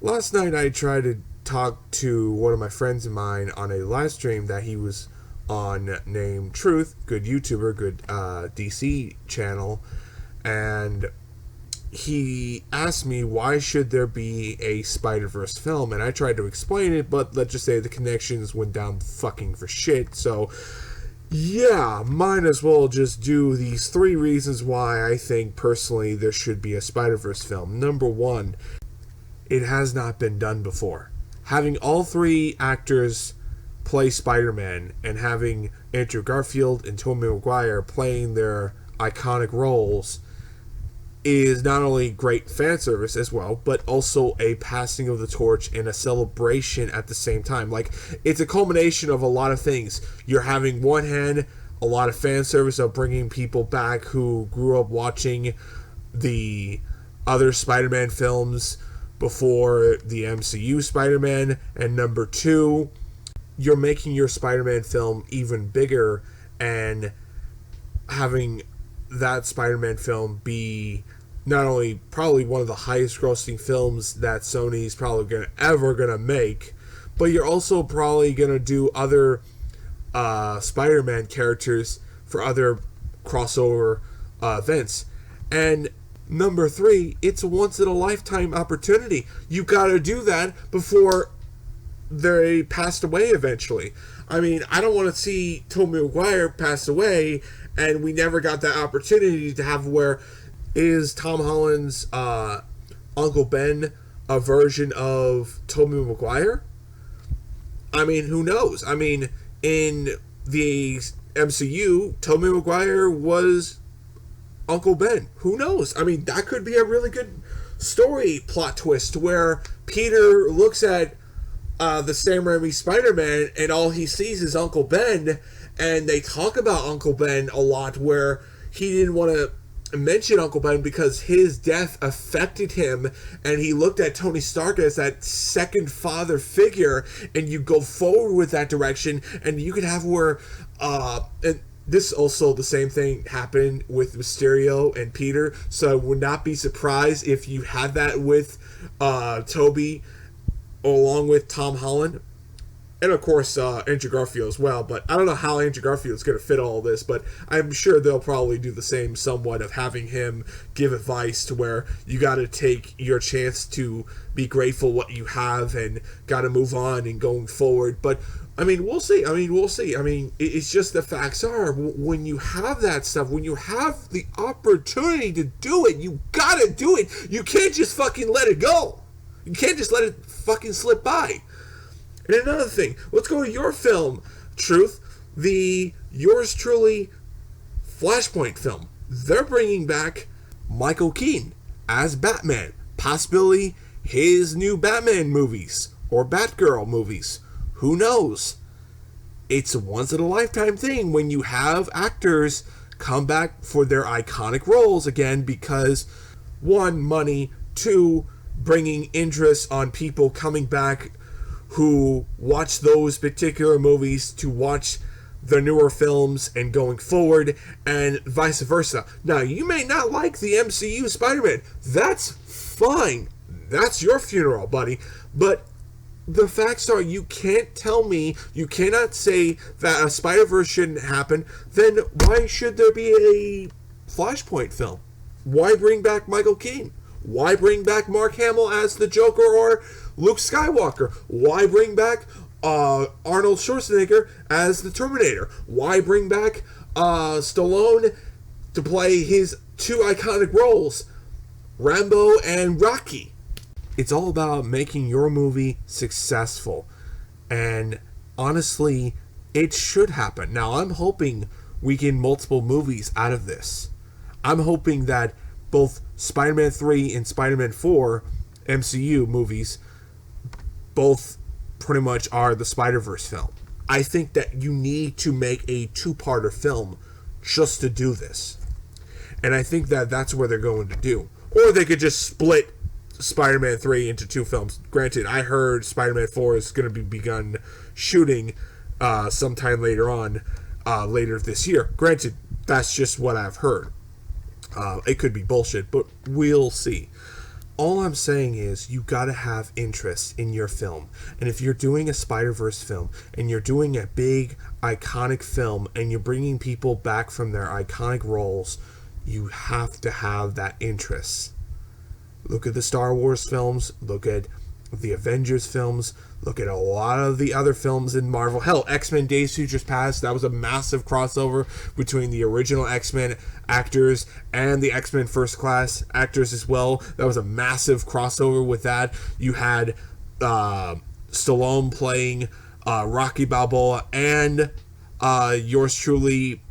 Last night I tried to talk to one of my friends of mine on a live stream that he was on named Truth, good YouTuber, good DC channel, and he asked me why should there be a Spider-Verse film, and I tried to explain it, but let's just say the connections went down fucking for shit, so yeah, might as well just do these three reasons why I think personally there should be a Spider-Verse film. Number one, it has not been done before. Having all three actors play Spider-Man and having Andrew Garfield and Tobey Maguire playing their iconic roles is not only great fan service as well, but also a passing of the torch and a celebration at the same time. Like, it's a culmination of a lot of things. You're having, one hand, a lot of fan service of bringing people back who grew up watching the other Spider-Man films before the MCU Spider-Man, and number two, you're making your Spider-Man film even bigger and having that Spider-Man film be not only probably one of the highest grossing films that Sony's probably ever gonna make, but you're also probably gonna do other Spider-Man characters for other crossover events. And number three, it's a once in a lifetime opportunity. You gotta do that before they passed away eventually. I mean, I don't want to see Tobey Maguire pass away and we never got that opportunity to have where is Tom Holland's Uncle Ben a version of Tobey Maguire? I mean, who knows? I mean, in the MCU, Tobey Maguire was Uncle Ben. Who knows? I mean, that could be a really good story plot twist where Peter looks at the Sam Raimi Spider-Man and all he sees is Uncle Ben, and they talk about Uncle Ben a lot where he didn't want to mention Uncle Ben because his death affected him, and he looked at Tony Stark as that second father figure, and you go forward with that direction, and you could have where and this also the same thing happened with Mysterio and Peter, so I would not be surprised if you had that with Toby along with Tom Holland. And of course, Andrew Garfield as well. But I don't know how Andrew Garfield's going to fit all this. But I'm sure they'll probably do the same somewhat of having him give advice to where you got to take your chance to be grateful what you have and got to move on and going forward. But I mean, we'll see. I mean, it's just the facts are when you have that stuff, when you have the opportunity to do it, you got to do it. You can't just fucking let it go. You can't just let it fucking slip by. And another thing, let's go to your film, Truth, the yours truly Flashpoint film. They're bringing back Michael Keaton as Batman, possibly his new Batman movies or Batgirl movies. Who knows? It's a once in a lifetime thing when you have actors come back for their iconic roles again because one, money, two, bringing interest on people coming back who watch those particular movies to watch the newer films and going forward, and vice versa. Now, you may not like the MCU Spider-Man. That's fine. That's your funeral, buddy. But the facts are, you can't tell me, you cannot say that a Spider-Verse shouldn't happen. Then why should there be a Flashpoint film? Why bring back Michael Keaton? Why bring back Mark Hamill as the Joker or Luke Skywalker? Why bring back Arnold Schwarzenegger as the Terminator? Why bring back Stallone to play his two iconic roles, Rambo and Rocky? It's all about making your movie successful. And honestly, it should happen. Now, I'm hoping we get multiple movies out of this. I'm hoping that both Spider-Man 3 and Spider-Man 4 MCU movies both pretty much are the Spider-Verse film. I think that you need to make a two-parter film just to do this. And I think that that's what they're going to do. Or they could just split Spider-Man 3 into two films. Granted, I heard Spider-Man 4 is going to be begun shooting sometime later on, later this year. Granted, that's just what I've heard. It could be bullshit, but we'll see. All I'm saying is you gotta have interest in your film. And if you're doing a Spider-Verse film and you're doing a big iconic film and you're bringing people back from their iconic roles, you have to have that interest. Look at the Star Wars films, look at the Avengers films, look at a lot of the other films in Marvel. Hell, X-Men Days of Future Past, that was a massive crossover between the original X-Men actors and the X-Men First Class actors as well. That was a massive crossover with that. You had Stallone playing Rocky Balboa and yours truly,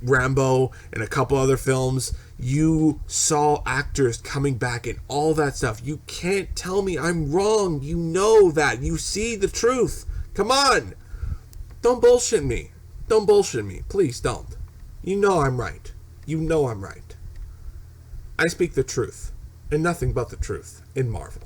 Rambo, and a couple other films. You saw actors coming back and all that stuff. You can't tell me I'm wrong. You know that. You see the truth. Come on. Don't bullshit me. Don't bullshit me. Please don't. You know I'm right. You know I'm right. I speak the truth and nothing but the truth in Marvel.